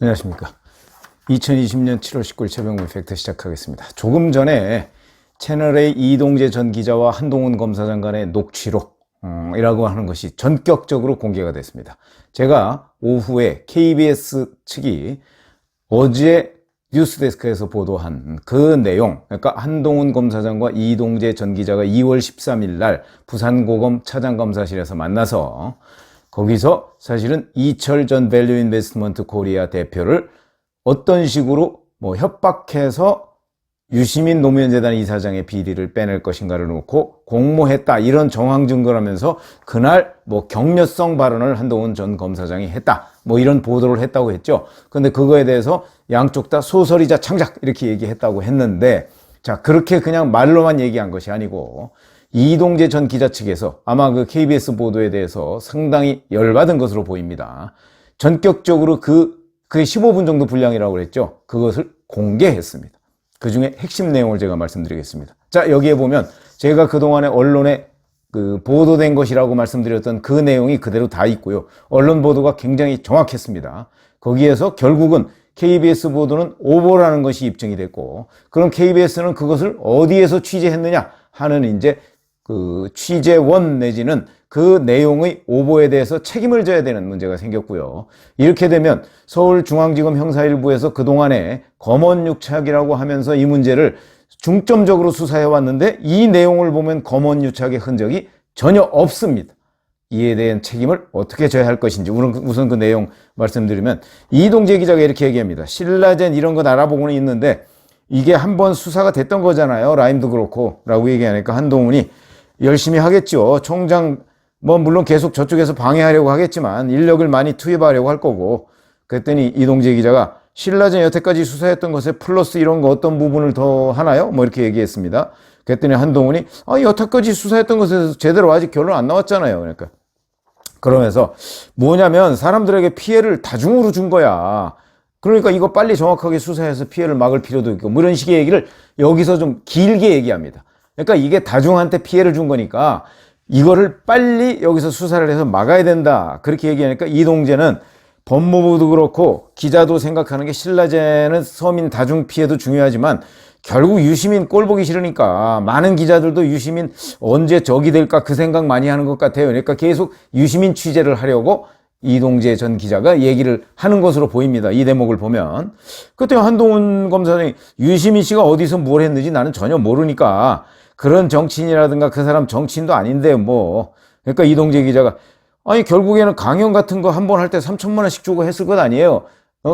안녕하십니까. 2020년 7월 19일 최병민 팩트 시작하겠습니다. 조금 전에 채널A 이동재 전 기자와 한동훈 검사장 간의 녹취록이라고 하는 것이 전격적으로 공개가 됐습니다. 제가 오후에 KBS 측이 어제 뉴스데스크에서 보도한 그 내용, 그러니까 한동훈 검사장과 이동재 전 기자가 2월 13일 날 부산고검 차장검사실에서 만나서 거기서 사실은 이철 전 밸류 인베스트먼트 코리아 대표를 어떤 식으로 협박해서 유시민 노무현재단 이사장의 비리를 빼낼 것인가를 놓고 공모했다, 이런 정황 증거를 하면서 그날 격려성 발언을 한동훈 전 검사장이 했다, 이런 보도를 했다고 했죠. 근데 그거에 대해서 양쪽 다 소설이자 창작 이렇게 얘기했다고 했는데, 자, 그렇게 그냥 말로만 얘기한 것이 아니고 이동재 전 기자 측에서 아마 그 KBS 보도에 대해서 상당히 열받은 것으로 보입니다. 전격적으로 그게 15분 정도 분량이라고 그랬죠. 그것을 공개했습니다. 그 중에 핵심 내용을 제가 말씀드리겠습니다. 자, 여기에 보면 제가 그동안에 언론에 보도된 것이라고 말씀드렸던 그 내용이 그대로 다 있고요. 언론 보도가 굉장히 정확했습니다. 거기에서 결국은 KBS 보도는 오보라는 것이 입증이 됐고, 그럼 KBS는 그것을 어디에서 취재했느냐 하는 이제 취재원 내지는 그 내용의 오보에 대해서 책임을 져야 되는 문제가 생겼고요. 이렇게 되면 서울중앙지검 형사일부에서 그동안에 검언유착이라고 하면서 이 문제를 중점적으로 수사해 왔는데 이 내용을 보면 검언유착의 흔적이 전혀 없습니다. 이에 대한 책임을 어떻게 져야 할 것인지 우선 그 내용 말씀드리면, 이동재 기자가 이렇게 얘기합니다. 신라젠 이런 것 알아보고는 있는데 이게 한번 수사가 됐던 거잖아요. 라임도 그렇고 라고 얘기하니까 한동훈이 열심히 하겠죠. 총장 물론 계속 저쪽에서 방해하려고 하겠지만 인력을 많이 투입하려고 할 거고. 그랬더니 이동재 기자가 신라젠 여태까지 수사했던 것에 플러스 이런 거 어떤 부분을 더 하나요? 이렇게 얘기했습니다. 그랬더니 한동훈이 여태까지 수사했던 것에서 제대로 아직 결론 안 나왔잖아요. 그러면서 뭐냐면 사람들에게 피해를 다중으로 준 거야. 그러니까 이거 빨리 정확하게 수사해서 피해를 막을 필요도 있고, 이런 식의 얘기를 여기서 좀 길게 얘기합니다. 그러니까 이게 다중한테 피해를 준 거니까 이거를 빨리 여기서 수사를 해서 막아야 된다, 그렇게 얘기하니까 이동재는 법무부도 그렇고 기자도 생각하는 게 신라젠은 서민 다중 피해도 중요하지만 결국 유시민 꼴 보기 싫으니까 많은 기자들도 유시민 언제 적이 될까 그 생각 많이 하는 것 같아요. 그러니까 계속 유시민 취재를 하려고 이동재 전 기자가 얘기를 하는 것으로 보입니다. 이 대목을 보면. 그때 한동훈 검사장이 유시민 씨가 어디서 뭘 했는지 나는 전혀 모르니까 그런 정치인이라든가 그 사람 정치인도 아닌데 그러니까 이동재 기자가 결국에는 강연 같은 거 한 번 할 때 3천만 원씩 주고 했을 것 아니에요.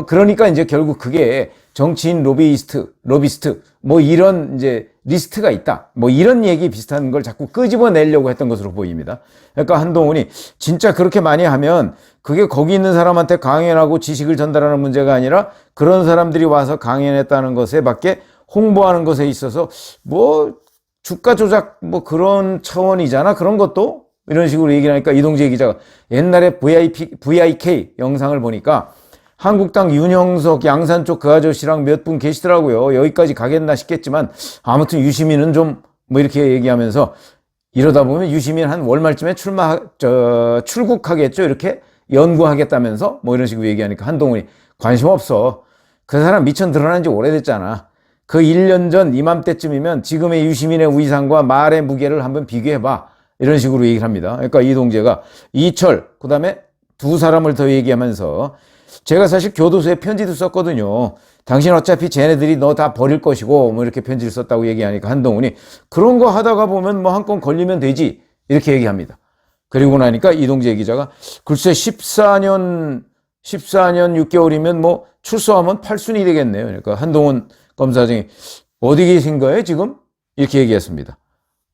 그러니까 이제 결국 그게 정치인 로비스트 이런 이제 리스트가 있다, 이런 얘기 비슷한 걸 자꾸 끄집어내려고 했던 것으로 보입니다. 그러니까 한동훈이 진짜 그렇게 많이 하면 그게 거기 있는 사람한테 강연하고 지식을 전달하는 문제가 아니라 그런 사람들이 와서 강연했다는 것에 밖에 홍보하는 것에 있어서 주가 조작 그런 차원이잖아, 그런 것도, 이런 식으로 얘기를 하니까 이동재 기자가 옛날에 VIK 영상을 보니까 한국당 윤형석 양산 쪽 그 아저씨랑 몇 분 계시더라고요. 여기까지 가겠나 싶겠지만 아무튼 유시민은 좀 이렇게 얘기하면서, 이러다 보면 유시민 한 월말쯤에 출국하겠죠, 이렇게 연구하겠다면서 이런 식으로 얘기하니까 한동훈이 관심 없어. 그 사람 미천 드러난 지 오래됐잖아. 그 1년 전 이맘때쯤이면 지금의 유시민의 위상과 말의 무게를 한번 비교해봐, 이런 식으로 얘기를 합니다. 그러니까 이동재가 이철, 그 다음에 두 사람을 더 얘기하면서, 제가 사실 교도소에 편지도 썼거든요. 당신 어차피 쟤네들이 너 다 버릴 것이고 이렇게 편지를 썼다고 얘기하니까 한동훈이 그런 거 하다가 보면 한 건 걸리면 되지, 이렇게 얘기합니다. 그리고 나니까 이동재 기자가 글쎄 14년 6개월이면 출소하면 8순이 되겠네요. 그러니까 한동훈 검사장이 어디 계신 거예요 지금? 이렇게 얘기했습니다.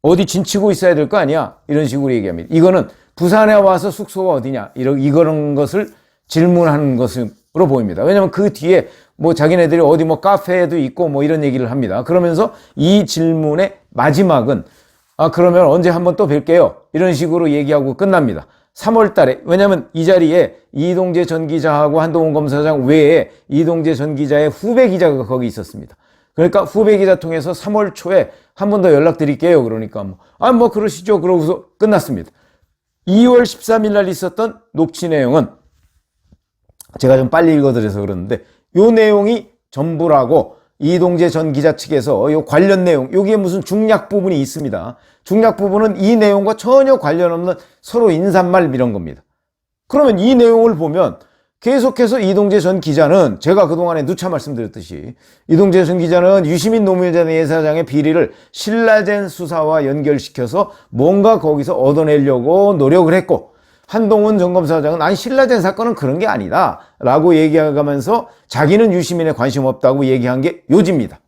어디 진치고 있어야 될 거 아니야? 이런 식으로 얘기합니다. 이거는 부산에 와서 숙소가 어디냐, 이런 것을 질문하는 것으로 보입니다. 왜냐하면 그 뒤에 자기네들이 어디 카페에도 있고 이런 얘기를 합니다. 그러면서 이 질문의 마지막은 그러면 언제 한번 또 뵐게요, 이런 식으로 얘기하고 끝납니다. 3월 달에, 왜냐하면 이 자리에 이동재 전 기자하고 한동훈 검사장 외에 이동재 전 기자의 후배 기자가 거기 있었습니다. 그러니까 후배 기자 통해서 3월 초에 한 번 더 연락드릴게요. 그러니까 그러시죠. 그러고서 끝났습니다. 2월 13일 날 있었던 녹취 내용은 제가 좀 빨리 읽어드려서 그러는데 요 내용이 전부라고 이동재 전 기자 측에서 요 관련 내용, 여기에 무슨 중략 부분이 있습니다. 중략 부분은 이 내용과 전혀 관련 없는 서로 인사말 이런 겁니다. 그러면 이 내용을 보면 계속해서 이동재 전 기자는 제가 그동안에 누차 말씀드렸듯이 이동재 전 기자는 유시민 노무현 예사장의 비리를 신라젠 수사와 연결시켜서 뭔가 거기서 얻어내려고 노력을 했고 한동훈 전 검사장은 아니 신라젠 사건은 그런 게 아니다 라고 얘기하면서 자기는 유시민에 관심 없다고 얘기한 게 요지입니다.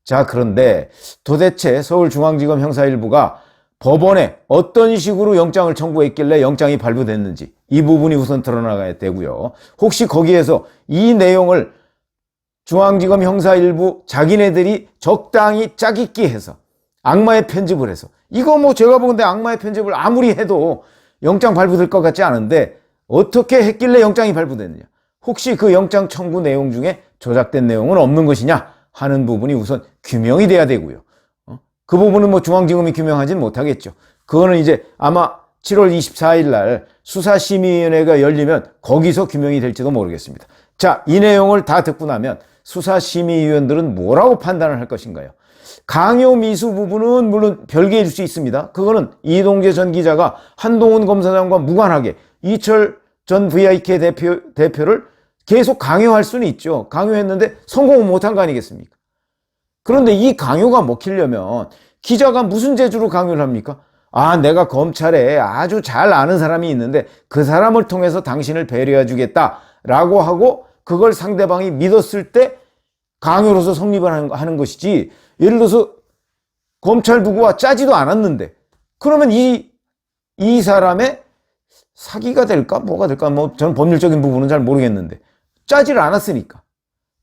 자, 그런데 도대체 서울중앙지검 형사일부가 법원에 어떤 식으로 영장을 청구했길래 영장이 발부됐는지 이 부분이 우선 드러나야 되고요. 혹시 거기에서 이 내용을 중앙지검 형사일부 자기네들이 적당히 짜깁기 해서 악마의 편집을 해서 이거 뭐 제가 보건데 악마의 편집을 아무리 해도 영장 발부될 것 같지 않은데 어떻게 했길래 영장이 발부됐느냐, 혹시 그 영장 청구 내용 중에 조작된 내용은 없는 것이냐 하는 부분이 우선 규명이 돼야 되고요. 그 부분은 뭐 중앙지검이 규명하지는 못하겠죠. 그거는 이제 아마 7월 24일 날 수사심의위원회가 열리면 거기서 규명이 될지도 모르겠습니다. 자, 이 내용을 다 듣고 나면 수사심의위원들은 뭐라고 판단을 할 것인가요? 강요미수 부분은 물론 별개일 수 있습니다. 그거는 이동재 전 기자가 한동훈 검사장과 무관하게 이철 전 VIK 대표를 계속 강요할 수는 있죠. 강요했는데 성공은 못한 거 아니겠습니까? 그런데 이 강요가 먹히려면 기자가 무슨 재주로 강요를 합니까? 아, 내가 검찰에 아주 잘 아는 사람이 있는데 그 사람을 통해서 당신을 배려해 주겠다라고 하고 그걸 상대방이 믿었을 때 강요로서 성립을 하는 것이지, 예를 들어서 검찰 누구와 짜지도 않았는데 그러면 이 사람의 사기가 될까 뭐가 될까, 뭐 저는 법률적인 부분은 잘 모르겠는데 짜지를 않았으니까.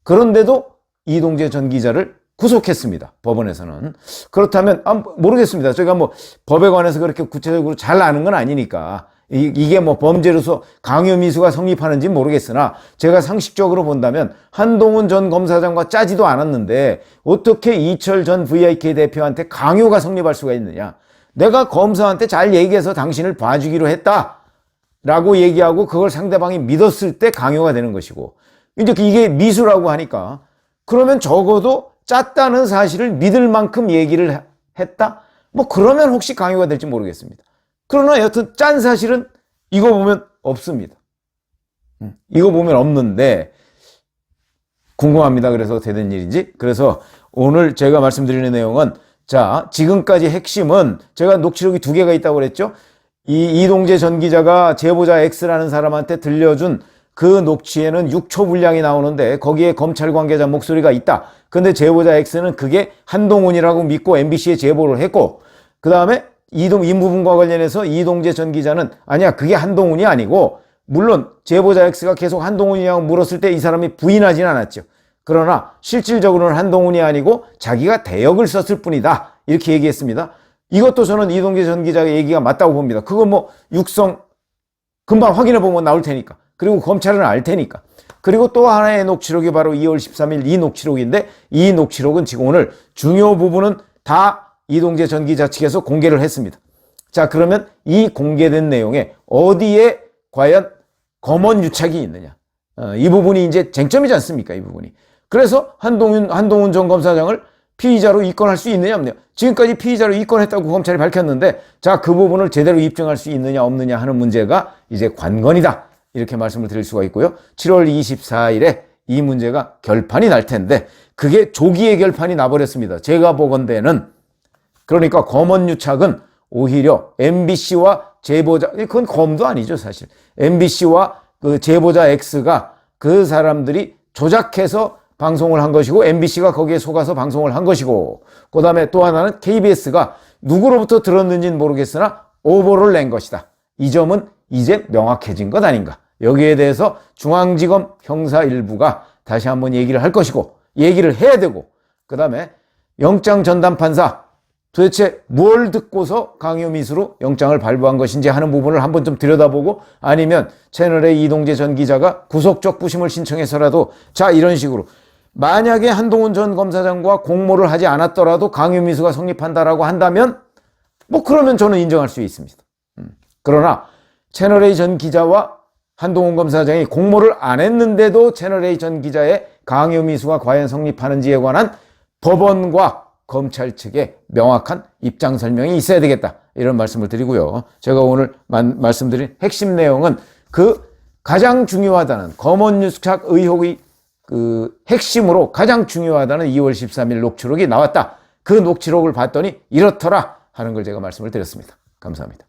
그런데도 이동재 전 기자를 구속했습니다. 법원에서는. 그렇다면 모르겠습니다. 저희가 뭐 법에 관해서 그렇게 구체적으로 잘 아는 건 아니니까 이게 뭐 범죄로서 강요미수가 성립하는지 모르겠으나 제가 상식적으로 본다면 한동훈 전 검사장과 짜지도 않았는데 어떻게 이철 전 VIK 대표한테 강요가 성립할 수가 있느냐. 내가 검사한테 잘 얘기해서 당신을 봐주기로 했다라고 얘기하고 그걸 상대방이 믿었을 때 강요가 되는 것이고, 이제 이게 미수라고 하니까 그러면 적어도 짰다는 사실을 믿을 만큼 얘기를 했다? 뭐 그러면 혹시 강요가 될지 모르겠습니다. 그러나 여튼 짠 사실은 이거 보면 없습니다. 이거 보면 없는데 궁금합니다. 그래서 어떻게 된 일인지. 그래서 오늘 제가 말씀드리는 내용은, 자, 지금까지 핵심은 제가 녹취록이 2개가 있다고 그랬죠. 이 이동재 전 기자가 제보자 X라는 사람한테 들려준 그 녹취에는 6초 분량이 나오는데 거기에 검찰 관계자 목소리가 있다. 근데 제보자 X는 그게 한동훈이라고 믿고 MBC에 제보를 했고, 그 다음에 이 부분과 관련해서 이동재 전 기자는 아니야, 그게 한동훈이 아니고, 물론 제보자 X가 계속 한동훈이라고 물었을 때 이 사람이 부인하진 않았죠. 그러나 실질적으로는 한동훈이 아니고 자기가 대역을 썼을 뿐이다, 이렇게 얘기했습니다. 이것도 저는 이동재 전 기자의 얘기가 맞다고 봅니다. 그거 뭐 육성 금방 확인해 보면 나올 테니까. 그리고 검찰은 알 테니까. 그리고 또 하나의 녹취록이 바로 2월 13일 이 녹취록인데, 이 녹취록은 지금 오늘 중요 부분은 다 이동재 전 기자 측에서 공개를 했습니다. 자, 그러면 이 공개된 내용에 어디에 과연 검언 유착이 있느냐. 이 부분이 이제 쟁점이지 않습니까? 이 부분이. 그래서 한동훈 전 검사장을 피의자로 입건할 수 있느냐 없느냐. 지금까지 피의자로 입건했다고 검찰이 밝혔는데, 자, 그 부분을 제대로 입증할 수 있느냐 없느냐 하는 문제가 이제 관건이다, 이렇게 말씀을 드릴 수가 있고요. 7월 24일에 이 문제가 결판이 날 텐데 그게 조기에 결판이 나버렸습니다. 제가 보건대는. 그러니까 검언 유착은 오히려 MBC와 제보자, 그건 검도 아니죠 사실. MBC와 그 제보자 X가 그 사람들이 조작해서 방송을 한 것이고 MBC가 거기에 속아서 방송을 한 것이고, 그 다음에 또 하나는 KBS가 누구로부터 들었는지는 모르겠으나 오보를 낸 것이다. 이 점은 이제 명확해진 것 아닌가. 여기에 대해서 중앙지검 형사일부가 다시 한번 얘기를 할 것이고, 얘기를 해야 되고, 그 다음에 영장 전담 판사 도대체 뭘 듣고서 강요미수로 영장을 발부한 것인지 하는 부분을 한번 좀 들여다보고, 아니면 채널의 이동재 전 기자가 구속적 부심을 신청해서라도, 자, 이런 식으로 만약에 한동훈 전 검사장과 공모를 하지 않았더라도 강요미수가 성립한다라고 한다면 뭐 그러면 저는 인정할 수 있습니다. 그러나 채널A 전 기자와 한동훈 검사장이 공모를 안 했는데도 채널A 전 기자의 강요 미수가 과연 성립하는지에 관한 법원과 검찰 측의 명확한 입장 설명이 있어야 되겠다, 이런 말씀을 드리고요. 제가 오늘 말씀드린 핵심 내용은 그 가장 중요하다는 검언유착 의혹의 그 핵심으로 가장 중요하다는 2월 13일 녹취록이 나왔다. 그 녹취록을 봤더니 이렇더라 하는 걸 제가 말씀을 드렸습니다. 감사합니다.